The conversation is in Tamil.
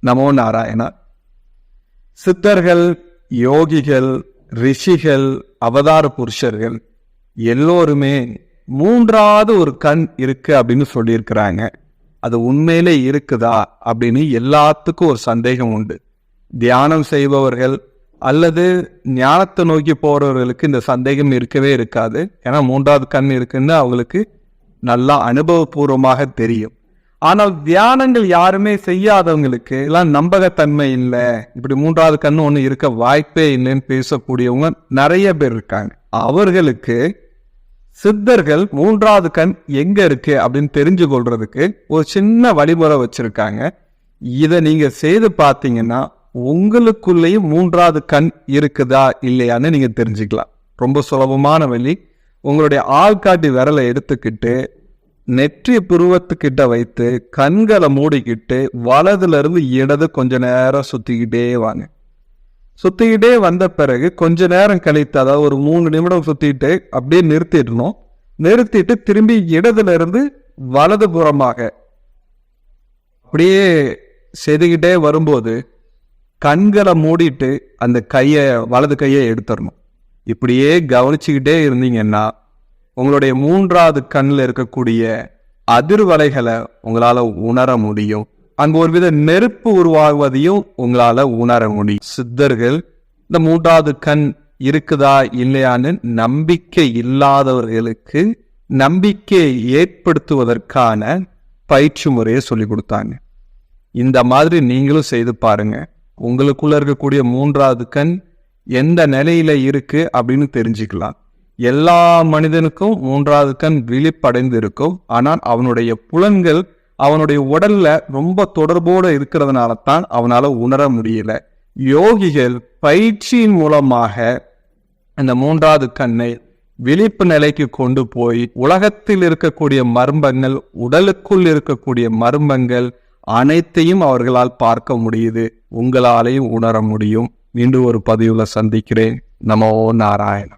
நமோ நாராயணா. சித்தர்கள், யோகிகள், ரிஷிகள், அவதார புருஷர்கள் எல்லோருமே மூன்றாவது ஒரு கண் இருக்கு அப்படின்னு சொல்லியிருக்கிறாங்க. அது உண்மையிலே இருக்குதா அப்படின்னு எல்லாத்துக்கும் ஒரு சந்தேகம் உண்டு. தியானம் செய்பவர்கள் அல்லது ஞானத்தை நோக்கி போறவர்களுக்கு இந்த சந்தேகம் இருக்கவே இருக்காது. ஏன்னா மூன்றாவது கண் இருக்குன்னு அவங்களுக்கு நல்லா அனுபவபூர்வமாக தெரியும். ஆனால் தியானங்கள் யாருமே செய்யாதவங்களுக்கு எல்லாம் நம்பகத்தன்மை இல்லை, இப்படி மூன்றாவது கண்ணு ஒண்ணு இருக்க வாய்ப்பே இல்லைன்னு பேசக்கூடியவங்க நிறைய பேர் இருக்காங்க. அவர்களுக்கு சித்தர்கள் மூன்றாவது கண் எங்க இருக்கு அப்படின்னு தெரிஞ்சு கொள்றதுக்கு ஒரு சின்ன வழிமுறை வச்சிருக்காங்க. இதை நீங்க செய்து பார்த்தீங்கன்னா உங்களுக்குள்ளேயும் மூன்றாவது கண் இருக்குதா இல்லையான்னு நீங்க தெரிஞ்சுக்கலாம். ரொம்ப சுலபமான வழி. உங்களுடைய ஆள்காட்டி விரலை எடுத்துக்கிட்டு நெற்றி புருவத்துக்கிட்ட வைத்து கண்களை மூடிக்கிட்டு வலதுல இருந்து இடது கொஞ்ச நேரம் சுத்திக்கிட்டே வாங்க. சுத்திக்கிட்டே வந்த பிறகு கொஞ்ச நேரம் கழித்து, அதாவது ஒரு 3 நிமிடம் சுத்திட்டு அப்படியே நிறுத்திடணும். நிறுத்திட்டு திரும்பி இடதுல இருந்து வலது புறமாக அப்படியே செய்துகிட்டே வரும்போது கண்களை மூடிட்டு அந்த வலது கையை எடுத்துடணும். இப்படியே கவனிச்சுக்கிட்டே இருந்தீங்கன்னா உங்களுடைய மூன்றாவது கண்ணில் இருக்கக்கூடிய அதிர்வலைகளை உங்களால உணர முடியும். அங்க ஒருவித நெருப்பு உருவாகுவதையும் உங்களால உணர முடியும். சித்தர்கள் இந்த மூன்றாவது கண் இருக்குதா இல்லையான்னு நம்பிக்கை இல்லாதவர்களுக்கு நம்பிக்கை ஏற்படுத்துவதற்கான பயிற்சி முறையை சொல்லி கொடுத்தாங்க. இந்த மாதிரி நீங்களும் செய்து பாருங்க. உங்களுக்குள்ள இருக்கக்கூடிய மூன்றாவது கண் எந்த நிலையில இருக்கு அப்படின்னு தெரிஞ்சுக்கலாம். எல்லா மனிதனுக்கும் மூன்றாவது கண் விழிப்படைந்து இருக்கும். ஆனால் அவனுடைய புலன்கள் அவனுடைய உடல்ல ரொம்ப தொடர்போடு இருக்கிறதுனால தான் அவனால உணர முடியல. யோகிகள் பயிற்சியின் மூலமாக இந்த மூன்றாவது கண்ணை விழிப்பு நிலைக்கு கொண்டு போய் உலகத்தில் இருக்கக்கூடிய மர்மங்கள், உடலுக்குள் இருக்கக்கூடிய மர்மங்கள் அனைத்தையும் அவர்களால் பார்க்க முடியுது. உங்களாலேயும் உணர முடியும். மீண்டும் ஒரு பதிவுல சந்திக்கிறேன். நமோ நாராயணா.